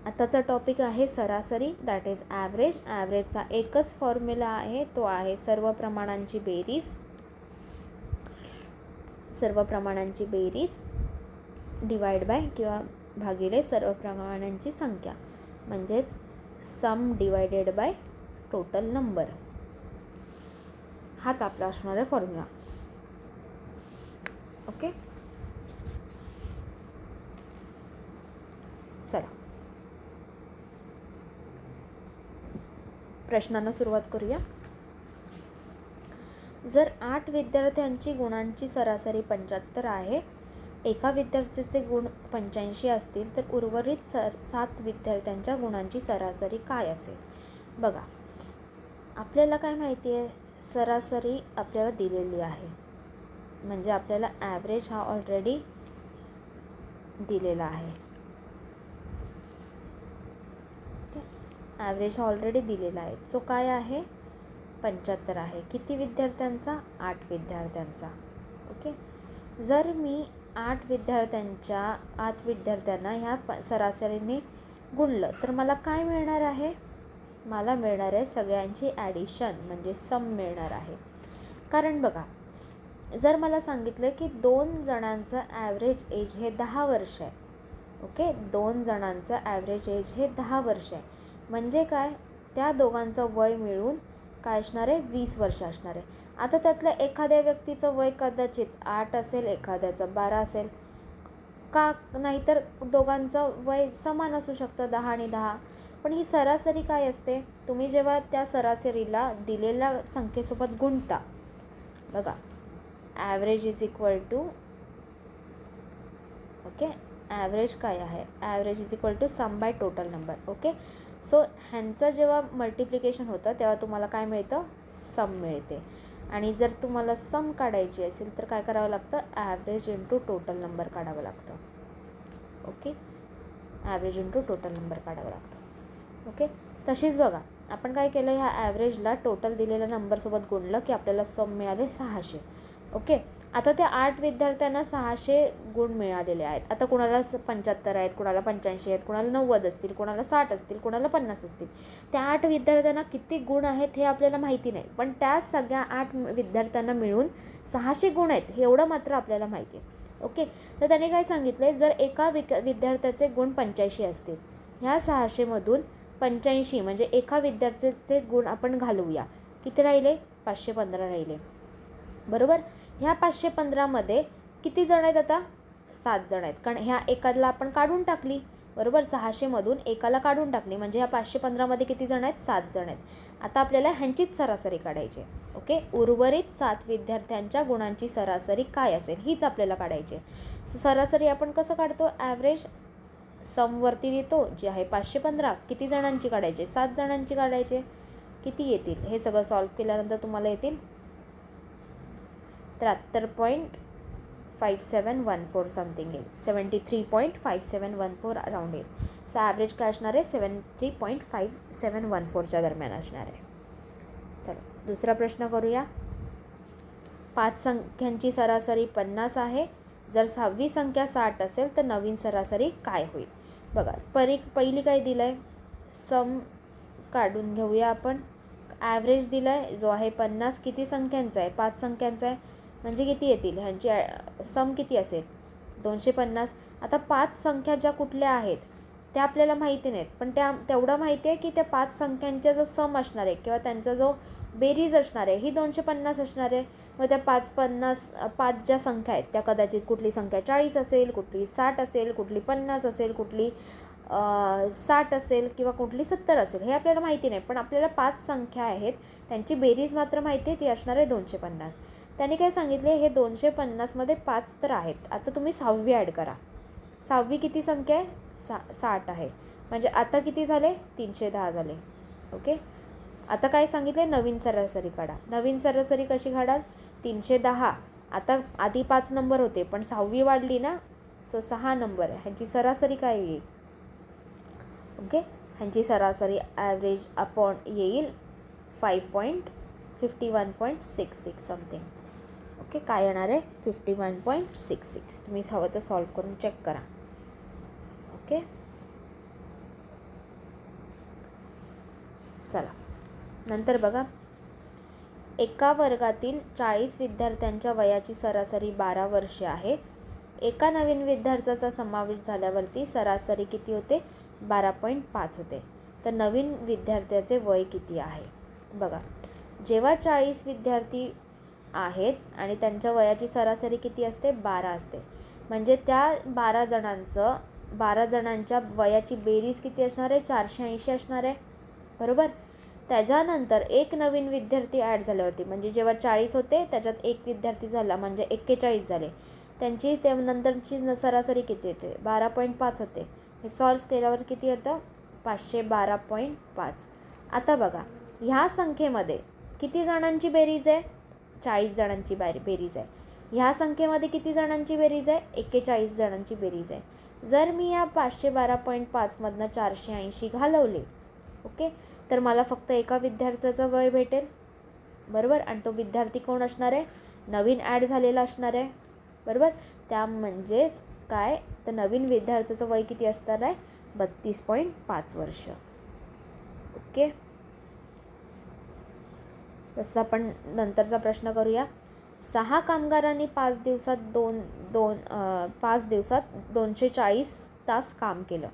आताचा टॉपिक आहे सरासरी, दॅट इज ॲव्हरेज. ॲव्हरेजचा एकच फॉर्म्युला आहे, तो आहे सर्व प्रमाणांची बेरीज. सर्व प्रमाणांची बेरीज डिवाइड बाय किंवा भागिले सर्व प्रमाणांची संख्या, म्हणजेच सम डिवायडेड बाय टोटल नंबर. हाच आपला असणार आहे फॉर्म्युला. ओके, चला प्रश्नांना सुरुवात करूया. जर 8 विद्यार्थ्यांची गुणांची सरासरी 75 आहे, एका विद्यार्थ्याचे गुण 85 असतील, तर उर्वरित 7 विद्यार्थ्यांच्या गुणांची सरासरी काय असेल? बघा, आपल्याला काय माहिती आहे, सरासरी आपल्याला दिलेली आहे, म्हणजे आपल्याला ॲव्हरेज हा ऑलरेडी दिलेला आहे. ॲव्हरेज हा ऑलरेडी दिलेला आहे. सो काय आहे? 75 आहे. किती विद्यार्थ्यांचा? 8 विद्यार्थ्यांचा. ओके, जर मी 8 विद्यार्थ्यांना ह्या सरासरीने गुणलं तर मला काय मिळणार आहे? मला मिळणार आहे सगळ्यांची ॲडिशन, म्हणजे सम मिळणार आहे. कारण बघा, जर मला सांगितलं की 2 जणांचं ॲव्हरेज एज हे 10 वर्ष आहे. ओके, 2 जणांचं ॲव्हरेज एज हे 10 वर्ष आहे, म्हणजे काय? त्या दोघांचं वय मिळून काय असणार आहे? 20 वर्ष असणार आहे. आता त्यातल्या एखाद्या व्यक्तीचं वय कदाचित 8 असेल, एखाद्याचं 12 असेल, का नाहीतर दोघांचं वय समान असू शकतं, 10 आणि 10. पण ही सरासरी काय असते? तुम्ही जेव्हा त्या सरासरीला दिलेल्या संख्येसोबत गुणता, बघा, average is equal to, okay, average काय आहे? Average is equal to sum by total number. Okay, so ह्यांचं जेव्हा मल्टिप्लिकेशन होतं तेव्हा तुम्हाला काय मिळतं? सम मिळते. आणि जर तुम्हाला सम काढायची असेल तर काय करावं लागतं? ॲव्हरेज इंटू टोटल नंबर काढावं लागतं. Okay, average into total number काढावं लागतं. ओके, तशीच बघा, आपण काय केलं, ह्या ॲव्हरेजला टोटल दिलेल्या नंबरसोबत गुणलं की आपल्याला सम मिळाले 600. ओके, आता त्या 8 विद्यार्थ्यांना 600 गुण मिळालेले आहेत. आता कुणाला 75 आहेत, कुणाला 85 आहेत, कुणाला 90 असतील, कुणाला 60 असतील, कुणाला 50 असतील. त्या 8 विद्यार्थ्यांना किती गुण आहेत हे आपल्याला माहिती नाही, पण त्या सगळ्या 8 विद्यार्थ्यांना मिळून 600 गुण आहेत हे एवढं मात्र आपल्याला माहिती आहे. ओके, तर त्याने काय सांगितलं आहे, जर एका विद्यार्थ्याचे गुण 85 असतील, ह्या 600मधून 85 म्हणजे एका विद्यार्थ्याचे गुण आपण घालवूया. किती राहिले? 515 राहिले, बरोबर. ह्या 515मध्ये किती जण आहेत? आता 7 जण आहेत, कारण ह्या एकाला आपण काढून टाकली, बरोबर. 600मधून एकाला काढून टाकली, म्हणजे ह्या 515मध्ये किती जण आहेत? 7 जण आहेत. आता आपल्याला ह्यांचीच सरासरी काढायची आहे. ओके, उर्वरित 7 विद्यार्थ्यांच्या गुणांची सरासरी काय असेल हीच आपल्याला काढायची आहे. सो सरासरी आपण कसं काढतो? ॲव्हरेज समवरती लिहितो, जे आहे 515. किती जणांची काढायचे? 7 जणांची काढायचे. किती येतील? हे सगळं सॉल्व्ह केल्यानंतर तुम्हाला येतील 73.5714 समथिंग येईल, 73.5714 अराउंड येईल. सो ॲव्हरेज काय असणार आहे? 73.5714च्या दरम्यान असणार आहे. चला दुसरा प्रश्न करूया. 5 संख्यांची सरासरी 50 आहे. जर 6वी संख्या 60 असेल तर नवीन सरासरी काय होईल? बघा, पहिली काय दिलं आहे? सम काढून घेऊया आपण. ॲव्हरेज दिला आहे जो आहे 50. किती संख्यांचा आहे? 5 संख्यांचा आहे, म्हणजे किती येतील? ह्यांची सम किती असेल? 250. आता 5 संख्या ज्या कुठल्या आहेत त्या आपल्याला माहिती नाहीत, पण तेवढं माहिती आहे की त्या 5 संख्यांचा जो सम असणार आहे किंवा त्यांचा जो बेरीज असणार आहे ही 250 असणार आहे. मग त्या 5 ज्या संख्या आहेत त्या कदाचित कुठली संख्या 40 असेल, कुठली 60 असेल, कुठली 50 असेल, कुठली 60 असेल किंवा कुठली 70 असेल, हे आपल्याला माहिती नाही, पण आपल्याला 5 संख्या आहेत त्यांची बेरीज मात्र माहिती आहे, ती असणार आहे 250. त्याने काय सांगितले? हे 250मध्ये 5 तर आहेत. आता तुम्ही 6वी ॲड करा. 6वी किती संख्या आहे? 60 आहे, म्हणजे आता किती झाले? 310 झाले. ओके, आता काय सांगितले? नवीन सरासरी काढा. नवीन सरासरी कशी काढाल? 310. आता आधी 5 नंबर होते, पण 6वी वाढली ना, सो 6 नंबर आहे. ह्यांची सरासरी काय येईल? ओके, ह्यांची सरासरी ॲव्हरेज अपॉन येईल 51.66 समथिंग. ओके, काय येणार आहे? 51.66. तुम्ही हवं तर सॉल्व्ह करून चेक करा. ओके, चला नंतर बघा, एका वर्गातील 40 विद्यार्थ्यांच्या वयाची सरासरी 12 वर्षे आहे. एका नवीन विद्यार्थ्याचा समावेश झाल्यावरती सरासरी किती होते? 12.5 होते. तर नवीन विद्यार्थ्याचे वय किती आहे? बघा, जेव्हा 40 विद्यार्थी आहेत आणि त्यांच्या वयाची सरासरी किती असते? 12 असते. म्हणजे त्या 12 जणांच्या वयाची बेरीज किती असणार आहे? 480 असणार आहे, बरोबर. त्याच्यानंतर एक नवीन विद्यार्थी ॲड झाल्यावरती, म्हणजे जेव्हा 40 होते त्याच्यात एक विद्यार्थी झाला म्हणजे 41 झाले, त्यांची त्यानंतरची सरासरी किती येते? 12.5 होते. हे सॉल्व्ह केल्यावर किती येतं? 512.5. आता बघा, ह्या संख्येमध्ये किती जणांची बेरीज आहे? 40 जणांची बेरीज आहे. ह्या संख्येमध्ये किती जणांची बेरीज आहे? 41 जणांची बेरीज आहे. जर मी या 512.5 मधनं 480 घालवले, ओके, तर मला फक्त एका विद्यार्थ्याचं वय भेटेल, बरोबर. आणि तो विद्यार्थी कोण असणार आहे? नवीन ॲड झालेला असणार आहे, बरोबर. त्या म्हणजेच काय, तर नवीन विद्यार्थ्याचं वय किती असणार आहे? 32.5 वर्ष. ओके, तसं आपण नंतरचा प्रश्न करूया. 6 कामगारांनी 5 दिवसात 240 तास काम केलं.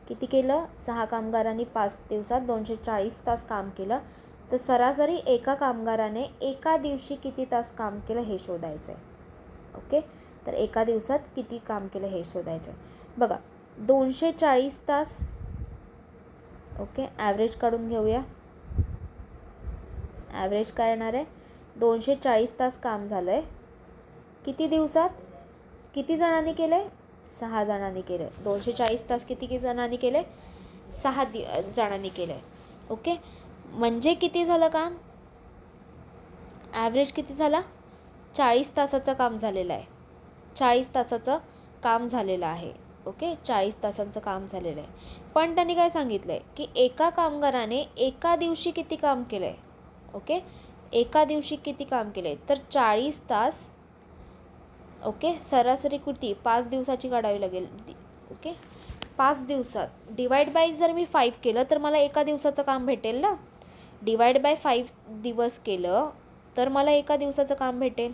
किती केलं? 6 कामगारांनी 5 दिवसात 240 तास काम केलं. तर सरासरी एका कामगाराने एका दिवशी किती तास काम केलं हे शोधायचं आहे. ओके, तर एका दिवसात किती काम केलं हे शोधायचं आहे. बघा, 240 तास, ओके, ॲव्हरेज काढून घेऊया. ॲव्हरेज काय येणार आहे? 240 तास काम झालं आहे. किती दिवसात? किती जणांनी केलं आहे? 6 जणांनी केलं आहे. 240 तास किती जणांनी केलं आहे? 6 जणांनी केलं आहे. ओके, म्हणजे किती झालं काम? ॲव्हरेज किती झाला? 40 तासाचं काम झालेलं आहे. 40 तासाचं काम झालेलं आहे. ओके, 40 तासांचं काम झालेलं आहे. पण त्यांनी काय सांगितलं आहे की एका कामगाराने एका दिवशी किती काम केलं आहे? ओके, एका दिवशी किती काम केले? तर 40 तास. ओके, सरासरी किती? 5 दिवसाची काढावी लागेल. ओके, 5 दिवसात डिवाइड बाय जर मी 5 केलं तर मला एका दिवसाचं काम भेटेल ना. डिवाइड बाय 5 दिवस केलं तर मला एका दिवसाचं काम भेटेल.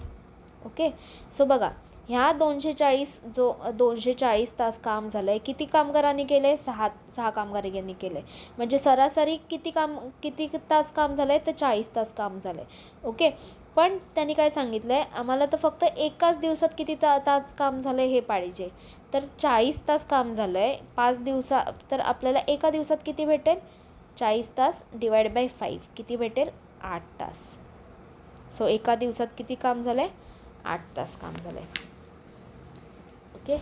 ओके, सो बघा, ह्या 240 तास काम झालं आहे. किती कामगारांनी केलं आहे? 6 कामगारांनी केलं आहे. म्हणजे सरासरी किती तास काम झालं आहे? तर 40 तास काम झालं आहे. ओके, पण त्यांनी काय सांगितलं आहे, आम्हाला तर फक्त एकाच दिवसात किती तास काम झालं आहे हे पाहिजे. तर 40 तास काम झालं आहे 5 दिवसात, तर आपल्याला एका दिवसात किती भेटेल? 40 तास डिवाइड बाय 5 किती भेटेल? 8 तास. सो एका दिवसात किती काम झालं आहे? 8 तास काम झालं आहे. ओके,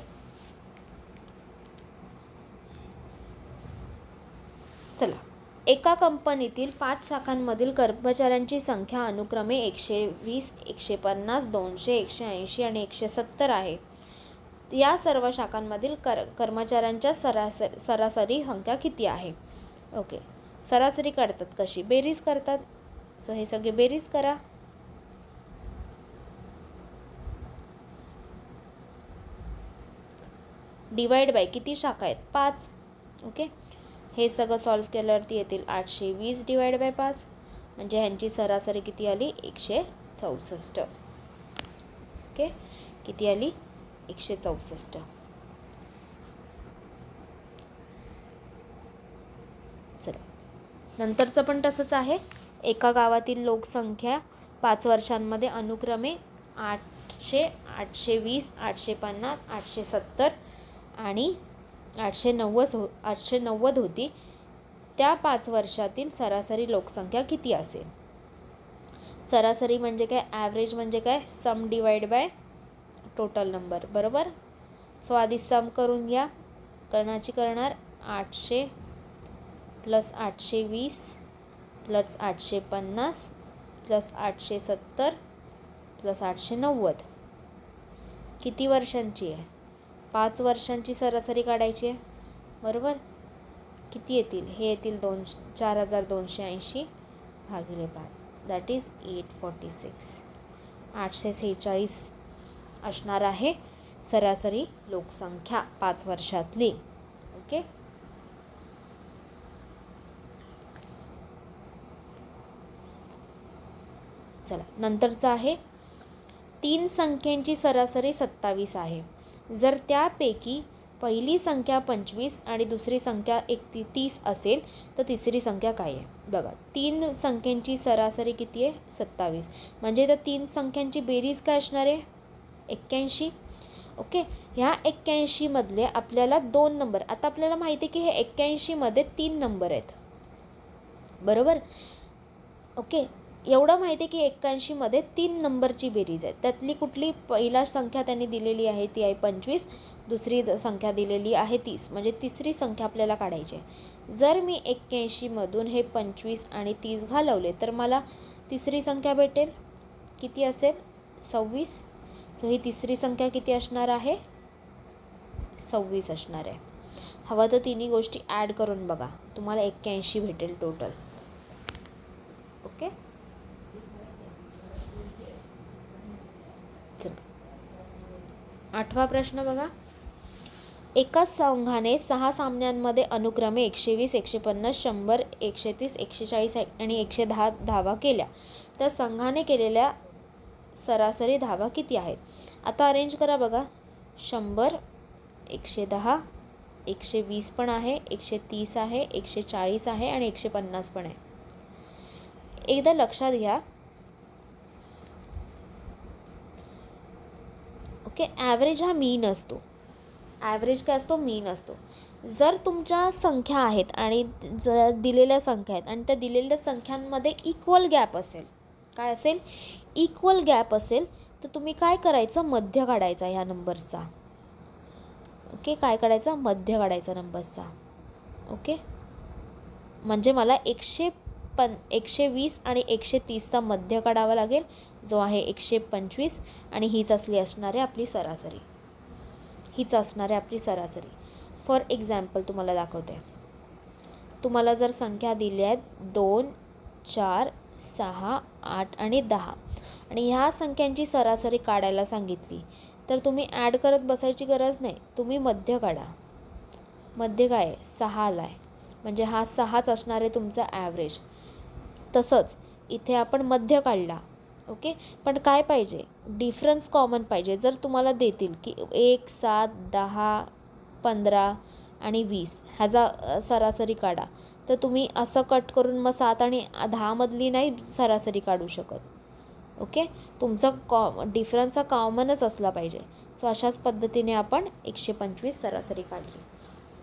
चला, एका कंपनीतील 5 शाखांमधील कर्मचाऱ्यांची संख्या अनुक्रमे 120, 150, 200, 180 आणि 170 आहे. या सर्व शाखांमधील कर्मचाऱ्यांच्या सरासरी संख्या किती आहे? ओके, सरासरी काढतात कशी? बेरीज करतात. सो हे सगळे बेरीज करा. डिवाइड बाय किती शाखा आहेत? 5. ओके, हे सगळं सॉल्व्ह केल्यावरती येतील 820 डिवाइड बाय 5, म्हणजे ह्यांची सरासरी किती आली? 164. ओके, किती आली? 164. चला, नंतरचं पण तसंच आहे. एका गावातील लोकसंख्या 5 वर्षांमध्ये अनुक्रमे 800, 820, 850, 870 आणि 890 होती. त्या 5 वर्षातील सरासरी लोकसंख्या किती असेल? सरासरी म्हणजे काय? ॲव्हरेज म्हणजे काय? सम डिवाइड बाय टोटल नंबर, बरोबर. सो आधी सम करून घ्या. कोणाची करणार? 800 प्लस 820 प्लस 850 प्लस 870 प्लस 890. किती वर्षांची आहे? 5 वर्षांची सरासरी काढायची आहे, बरोबर. किती येतील? हे येतील 4280 भागिले 5, दॅट इज 846. 846 असणार आहे सरासरी लोकसंख्या 5 वर्षातली. ओके, चला नंतरचं आहे 3 संख्यांची सरासरी 27 आहे. जर त्यापैकी पहिली संख्या 25 आणि दुसरी संख्या 30 असेल तर तिसरी संख्या काय आहे? बघा 3 संख्यांची सरासरी किती आहे? 27. म्हणजे त्या 3 संख्यांची बेरीज काय असणार आहे? 81. ओके, ह्या 81 मधले आपल्याला 2 नंबर, आता आपल्याला माहिती आहे की हे 81 मध्ये 3 नंबर आहेत, बरोबर. ओके, एवढं माहिती आहे की 81 मध्ये 3 नंबरची बेरीज आहे. त्यातली कुठली पहिला संख्या त्यांनी दिलेली आहे ती आहे 25, दुसरी संख्या दिलेली आहे 30, म्हणजे तिसरी संख्या आपल्याला काढायची आहे. जर मी 81 मधून हे 25 आणि 30 घालवले तर मला तिसरी संख्या भेटेल, किती असेल? 26. सो ही तिसरी संख्या किती असणार आहे? 26 असणार आहे. हवं तर तिन्ही गोष्टी ॲड करून बघा, तुम्हाला 81 भेटेल टोटल. ओके, चल 8वा प्रश्न बघा. एका संघाने 6 सामन्यांमध्ये अनुक्रमे 120, 150, 100, 130, 140 आणि 110 धावा केल्या, तर संघाने केलेल्या सरासरी धावा किती आहेत? आता अरेंज करा बघा. 100, 110, 120 पण आहे, 130 आहे, 140 आहे आणि 150 पण आहे. एकदा लक्षात घ्या. ओके, ॲव्हरेज हा मीन असतो. ॲव्हरेज काय असतो? मीन असतो. जर तुमच्या संख्या आहेत आणि जर दिलेल्या संख्या आहेत आणि त्या दिलेल्या संख्यांमध्ये इक्वल गॅप असेल, काय असेल? इक्वल गॅप असेल, तर तुम्ही काय करायचं? मध्य काढायचा ह्या नंबरचा. ओके, काय काढायचा? मध्य काढायचा नंबरचा. ओके, म्हणजे मला 120 आणि 130चा मध्य काढावा लागेल, जो आहे 125, आणि हीच असणार आहे आपली सरासरी. हीच असणार आहे आपली सरासरी. फॉर एक्झाम्पल तुम्हाला दाखवते. तुम्हाला जर संख्या दिल्या आहेत 2, 4, 6, 8 आणि 10 आणि ह्या संख्यांची सरासरी काढायला सांगितली, तर तुम्ही ॲड करत बसायची गरज नाही. तुम्ही मध्य काढा. मध्य काय आहे? 6 आहे, म्हणजे हा 6च असणार आहे तुमचा ॲव्हरेज. तसंच इथे आपण मध्य काढला. ओके, पण काय पाहिजे? डिफरन्स कॉमन पाहिजे. जर तुम्हाला देतील की 1, 7, 10, 15 आणि 20 ह्याचा सरासरी काढा, तर तुम्ही असं कट करून मग 7 आणि 10 मधली नाही सरासरी काढू शकत. ओके, तुमचा डिफरन्स हा कॉमनच असला पाहिजे. सो अशाच पद्धतीने आपण 125 सरासरी काढली.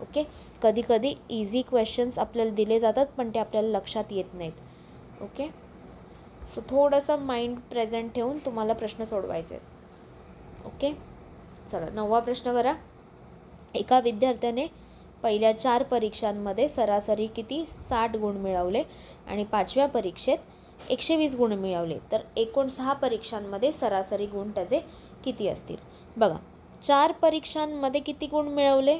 ओके, कधी कधी इझी क्वेश्चन्स आपल्याला दिले जातात पण ते आपल्याला लक्षात येत नाहीत. ओके, सो थोडंसं माइंड प्रेझेंट ठेवून तुम्हाला प्रश्न सोडवायचे आहेत. ओके, चला 9वा प्रश्न करा. एका विद्यार्थ्याने पहिल्या 4 परीक्षांमध्ये सरासरी किती? 60 गुण मिळवले आणि 5व्या परीक्षेत 120 गुण मिळवले, तर एकूण 6 परीक्षांमध्ये सरासरी गुण त्याचे किती असतील? बघा, 4 परीक्षांमध्ये किती गुण मिळवले?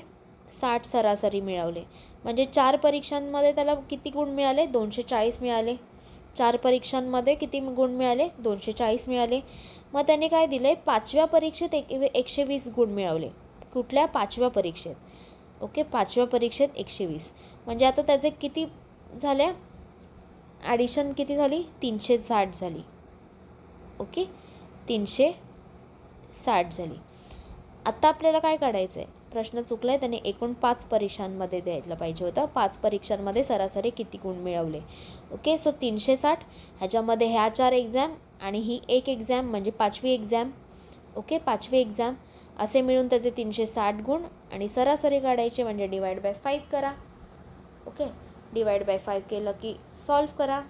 60 सरासरी मिळवले, म्हणजे 4 परीक्षांमध्ये त्याला किती गुण मिळाले? 240 मिळाले. 4 परीक्षांमध्ये किती गुण मिळाले? 240 मिळाले. मग त्याने काय दिलं? 5व्या परीक्षेत 120 गुण मिळवले. कुठल्या? 5व्या परीक्षेत. ओके, 5व्या परीक्षेत 120, म्हणजे आता त्याचे किती झाले? ॲडिशन किती झाली? 360 झाली. ओके, 360 झाली. आता आपल्याला काय काढायचं आहे? प्रश्न चुकला आहे, त्याने एकूण 5 परीक्षांमध्ये द्यायला पाहिजे होतं. 5 परीक्षांमध्ये सरासरी किती गुण मिळवले? ओके, सो 360, ह्याच्यामध्ये ह्या 4 एक्झाम आणि ही एक एक्झाम म्हणजे 5वी एक्झाम. ओके, 5वी एक्झाम, असे मिळून त्याचे 360 गुण आणि सरासरी काढायचे, म्हणजे डिवाइड बाय 5 करा. ओके, डिवाइड बाय 5 केलं की सॉल्व करा.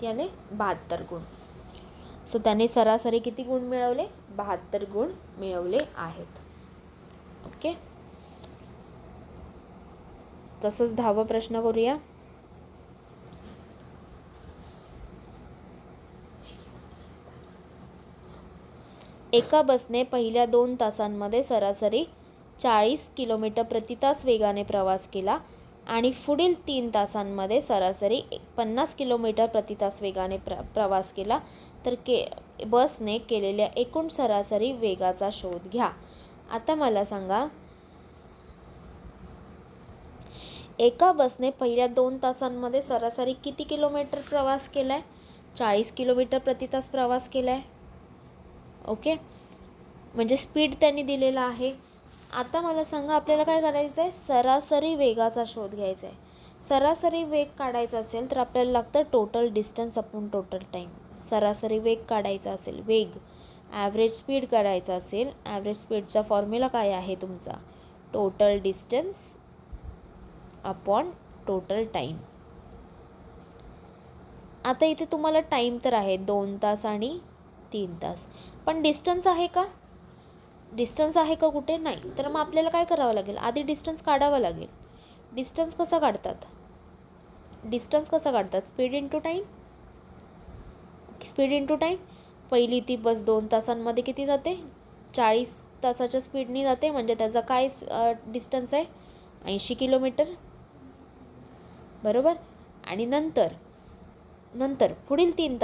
त्याने 72 गुण. सो त्याने सरासरी किती गुण मिळवले? 72 गुण मिळवले आहेत. ओके, तसंच 10वा प्रश्न करूया. एका बसने पहिल्या 2 तासांमध्ये सरासरी 40 किलोमीटर प्रति तास वेगाने प्रवास केला आणि पुढील 3 तासांमध्ये सरासरी 50 किलोमीटर प्रति तास वेगाने प्रवास केला, तर बसने केलेल्या एकूण सरासरी वेगाचा शोध घ्या. आता मला सांगा, एका बसने पहिल्या 2 तासांमध्ये सरासरी किती किलोमीटर प्रवास केला आहे? 40 किलोमीटर प्रति तास प्रवास केला आहे. ओके, म्हणजे स्पीड त्यांनी दिलेला आहे. आता मला सांगा, आपल्याला काय करायचं आहे? सरासरी वेगाचा शोध घ्यायचा आहे. सरासरी वेग काढायचा असेल तर आपल्याला लागतं total distance upon total time. सरासरी वेग काढायचा असेल, वेग ॲव्हरेज स्पीड करायचा असेल, ॲव्हरेज स्पीडचा फॉर्म्युला काय आहे तुमचा? Total distance upon total time. आता इथे तुम्हाला टाईम तर आहे 2 तास आणि 3 तास, पण डिस्टन्स आहे का? डिस्टन्स आहे का कुठे? नाही. तर मग आपल्याला काय करावं लागेल? आधी डिस्टन्स काढावं लागेल. डिस्टन्स कसा काढतात? डिस्टन्स कसा काढतात? Speed into time. Speed into time. पहिली ती बस 2 तासांमध्ये किती जाते? 40 तासाच्या स्पीडनी जाते, म्हणजे त्याचा काय डिस्टन्स आहे? 80 किलोमीटर, बरोबर. आणि नंतर पुढील 3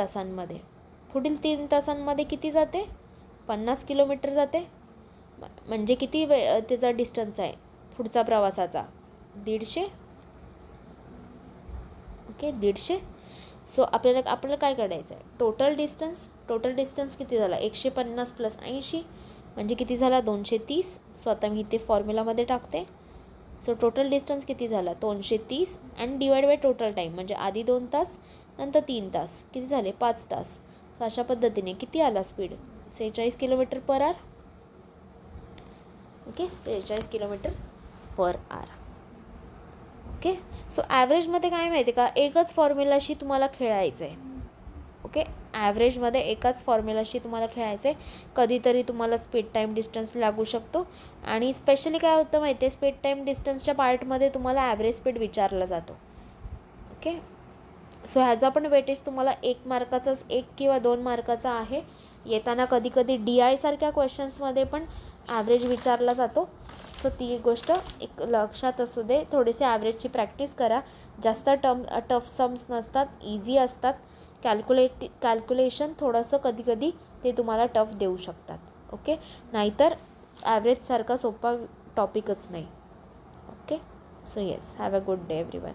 तासांमध्ये किती जाते? 50 किलोमीटर जाते. म्हणजे किती त्याचा डिस्टन्स आहे पुढचा प्रवासाचा? 150. ओके, 150. सो आपल्याला काय काढायचं आहे? टोटल डिस्टन्स किती झाला? 150 प्लस 80 म्हणजे किती झाला? 230. सो आता मी इथे फॉर्म्युलामध्ये टाकते. सो टोटल डिस्टन्स किती झाला? 230 आणि डिवाइड बाय टोटल टाईम, म्हणजे आधी 2 तास नंतर 3 तास, किती झाले? 5 तास. सो अशा पद्धतीने किती आला speed? 46 kilometre per hour. Okay, 46 kilometre per hour. Okay, so ॲव्हरेजमध्ये काय माहिती आहे का? एकच फॉर्म्युलाशी तुम्हाला खेळायचं आहे. ओके, ॲव्हरेजमध्ये एकाच फॉर्म्युलाशी तुम्हाला खेळायचं आहे. कधीतरी तुम्हाला स्पीड टाईम डिस्टन्स लागू शकतो, आणि स्पेशली काय होतं माहिती आहे? स्पीड टाईम डिस्टन्सच्या पार्टमध्ये तुम्हाला ॲव्हरेज स्पीड विचारला जातो. ओके, सो ह्याचा पण वेटेज तुम्हाला 1 मार्काचाच, 1 किंवा 2 मार्काचा आहे. येताना कधी DI सारख्या क्वेश्चन्समध्ये पण ॲव्हरेज विचारला जातो. सो ती गोष्ट एक लक्षात असू दे. थोडेसे ॲव्हरेजची प्रॅक्टिस करा. जास्त टफ सम्स नसतात, इझी असतात. कॅल्क्युलेशन थोडंसं कधी ते तुम्हाला टफ देऊ शकतात. ओके, नाहीतर ॲव्हरेजसारखा सोपा टॉपिकच नाही. Okay, so yes, have a good day everyone.